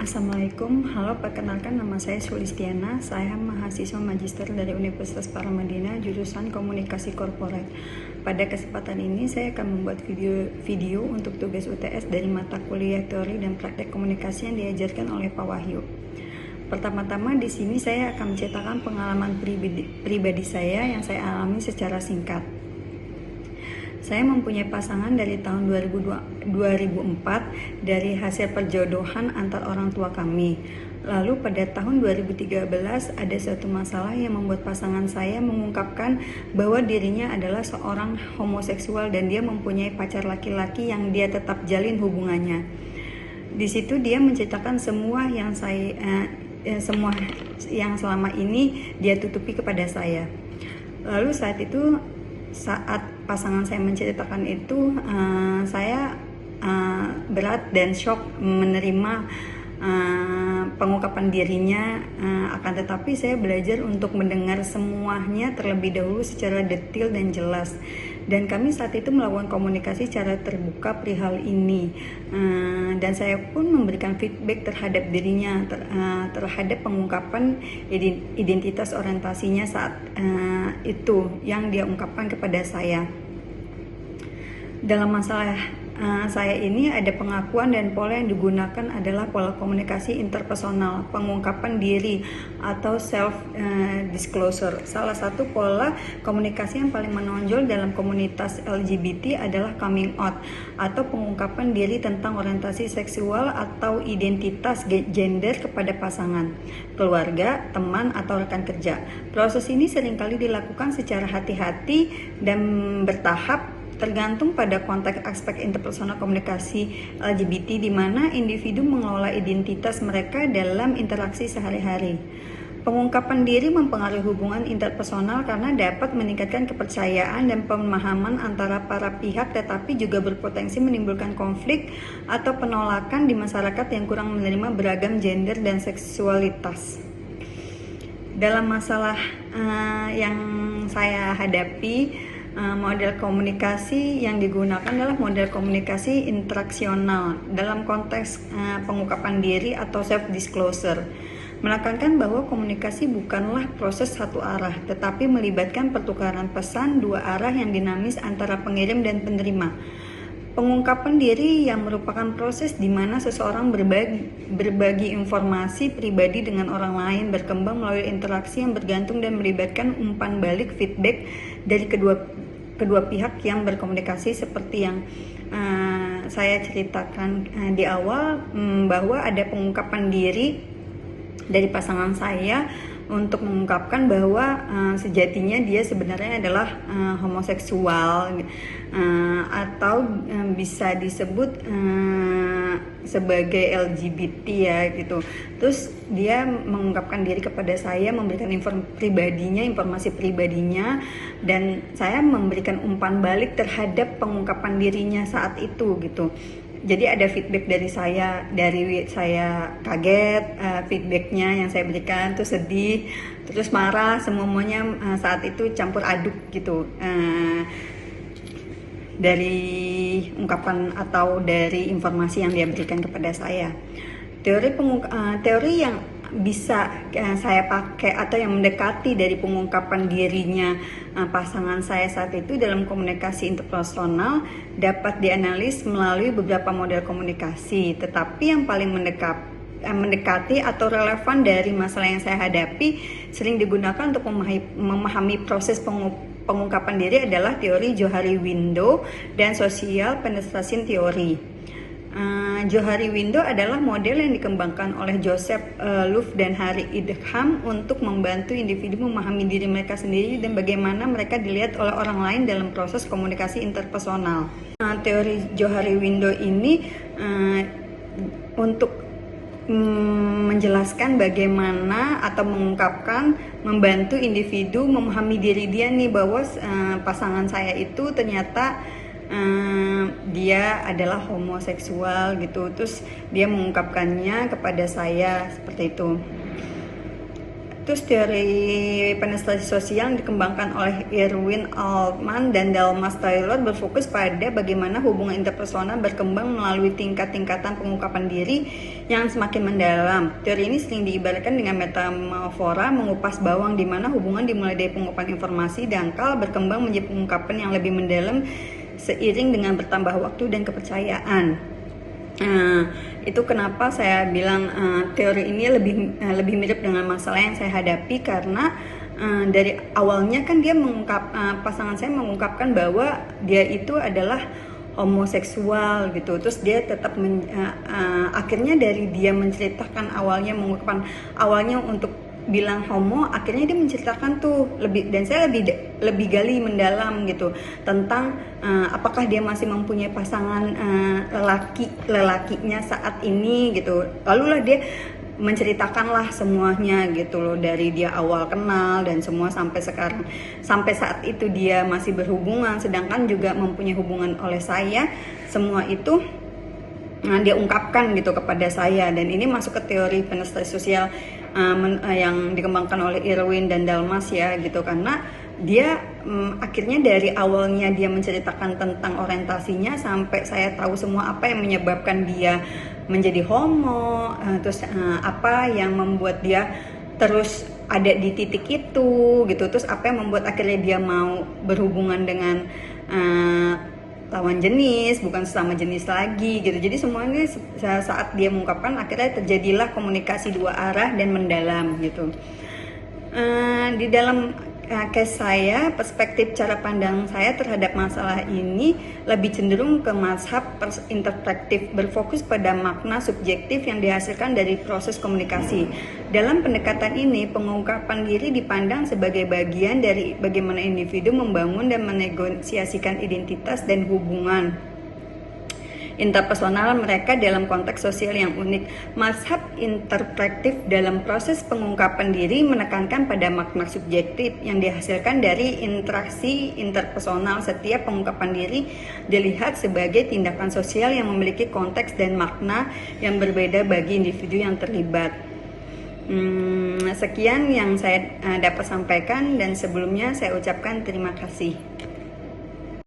Assalamualaikum, halo, perkenalkan nama saya Sulistiana. Saya mahasiswa magister dari Universitas Paramadina, jurusan Komunikasi Korporat. Pada kesempatan ini saya akan membuat video untuk tugas UTS dari mata kuliah teori dan praktek komunikasi yang diajarkan oleh Pak Wahyu. Pertama-tama di sini saya akan menceritakan pengalaman pribadi saya yang saya alami secara singkat. Saya mempunyai pasangan dari tahun 2004 dari hasil perjodohan antar orang tua kami. Lalu pada tahun 2013 ada suatu masalah yang membuat pasangan saya mengungkapkan bahwa dirinya adalah seorang homoseksual dan dia mempunyai pacar laki-laki yang dia tetap jalin hubungannya. Di situ dia menceritakan semua yang selama ini dia tutupi kepada saya. Lalu saat pasangan saya menceritakan itu, saya berat dan shock menerima pengungkapan dirinya, akan tetapi saya belajar untuk mendengar semuanya terlebih dahulu secara detail dan jelas, dan kami saat itu melakukan komunikasi secara terbuka perihal ini, dan saya pun memberikan feedback terhadap dirinya, terhadap pengungkapan identitas orientasinya saat itu yang dia ungkapkan kepada saya. Dalam masalah saya ini ada pengakuan dan pola yang digunakan adalah pola komunikasi interpersonal, pengungkapan diri atau self disclosure. Salah satu pola komunikasi yang paling menonjol dalam komunitas LGBT adalah coming out atau pengungkapan diri tentang orientasi seksual atau identitas gender kepada pasangan, keluarga, teman, atau rekan kerja. Proses ini seringkali dilakukan secara hati-hati dan bertahap, tergantung pada konteks aspek interpersonal komunikasi LGBT, di mana individu mengelola identitas mereka dalam interaksi sehari-hari. Pengungkapan diri mempengaruhi hubungan interpersonal karena dapat meningkatkan kepercayaan dan pemahaman antara para pihak, tetapi juga berpotensi menimbulkan konflik atau penolakan di masyarakat yang kurang menerima beragam gender dan seksualitas. Dalam masalah yang saya hadapi, model komunikasi yang digunakan adalah model komunikasi interaksional dalam konteks pengungkapan diri atau self disclosure, menekankan bahwa komunikasi bukanlah proses satu arah, tetapi melibatkan pertukaran pesan dua arah yang dinamis antara pengirim dan penerima. Pengungkapan diri yang merupakan proses di mana seseorang berbagi informasi pribadi dengan orang lain, berkembang melalui interaksi yang bergantung dan melibatkan umpan balik feedback dari kedua pihak yang berkomunikasi, seperti yang saya ceritakan di awal, bahwa ada pengungkapan diri dari pasangan saya untuk mengungkapkan bahwa sejatinya dia sebenarnya adalah homoseksual, atau bisa disebut sebagai LGBT ya gitu. Terus dia mengungkapkan diri kepada saya, memberikan informasi pribadinya, dan saya memberikan umpan balik terhadap pengungkapan dirinya saat itu gitu. Jadi ada feedback dari saya kaget, feedbacknya yang saya berikan tuh sedih, terus marah, semuanya saat itu campur aduk gitu, dari ungkapan atau dari informasi yang dia berikan kepada saya. Teori yang bisa saya pakai atau yang mendekati dari pengungkapan dirinya pasangan saya saat itu dalam komunikasi interpersonal dapat dianalisis melalui beberapa model komunikasi, tetapi yang paling mendekati atau relevan dari masalah yang saya hadapi sering digunakan untuk memahami proses pengungkapan diri adalah teori Johari-Window dan social penetration theory. Johari-Window adalah model yang dikembangkan oleh Joseph Luff dan Harry Idham untuk membantu individu memahami diri mereka sendiri dan bagaimana mereka dilihat oleh orang lain dalam proses komunikasi interpersonal. Teori Johari-Window ini untuk menjelaskan bagaimana atau membantu individu memahami diri dia nih, bahwa pasangan saya itu ternyata dia adalah homoseksual gitu, terus dia mengungkapkannya kepada saya seperti itu. Terus teori penetrasi sosial yang dikembangkan oleh Irwin Altman dan Dalmas Taylor berfokus pada bagaimana hubungan interpersonal berkembang melalui tingkat-tingkatan pengungkapan diri yang semakin mendalam. Teori ini sering diibaratkan dengan metamorfora mengupas bawang, di mana hubungan dimulai dari pengungkapan informasi dangkal berkembang menjadi pengungkapan yang lebih mendalam seiring dengan bertambah waktu dan kepercayaan. Itu kenapa saya bilang teori ini lebih mirip dengan masalah yang saya hadapi, karena dari awalnya kan dia pasangan saya mengungkapkan bahwa dia itu adalah homoseksual gitu. Terus dia tetap akhirnya dari dia menceritakan mengungkapkan awalnya untuk bilang homo, akhirnya dia menceritakan tuh lebih, dan saya lebih gali mendalam gitu tentang apakah dia masih mempunyai pasangan lelakinya saat ini gitu. Lalu lah dia menceritakanlah semuanya gitu loh, dari dia awal kenal dan semua sampai sekarang, sampai saat itu dia masih berhubungan, sedangkan juga mempunyai hubungan oleh saya. Semua itu dia ungkapkan gitu kepada saya, dan ini masuk ke teori penetrasi sosial yang dikembangkan oleh Irwin dan Dalmas ya gitu, karena dia akhirnya dari awalnya dia menceritakan tentang orientasinya sampai saya tahu semua apa yang menyebabkan dia menjadi homo, terus apa yang membuat dia terus ada di titik itu gitu, terus apa yang membuat akhirnya dia mau berhubungan dengan lawan jenis, bukan sesama jenis lagi gitu. Jadi semuanya saat dia mengungkapkan, akhirnya terjadilah komunikasi dua arah dan mendalam gitu. Di dalam case saya, perspektif cara pandang saya terhadap masalah ini lebih cenderung ke mazhab interpretif, berfokus pada makna subjektif yang dihasilkan dari proses komunikasi. Dalam pendekatan ini, pengungkapan diri dipandang sebagai bagian dari bagaimana individu membangun dan menegosiasikan identitas dan hubungan interpersonal mereka dalam konteks sosial yang unik. Mazhab interpretif dalam proses pengungkapan diri menekankan pada makna subjektif yang dihasilkan dari interaksi interpersonal. Setiap pengungkapan diri dilihat sebagai tindakan sosial yang memiliki konteks dan makna yang berbeda bagi individu yang terlibat. Sekian yang saya dapat sampaikan, dan sebelumnya saya ucapkan terima kasih.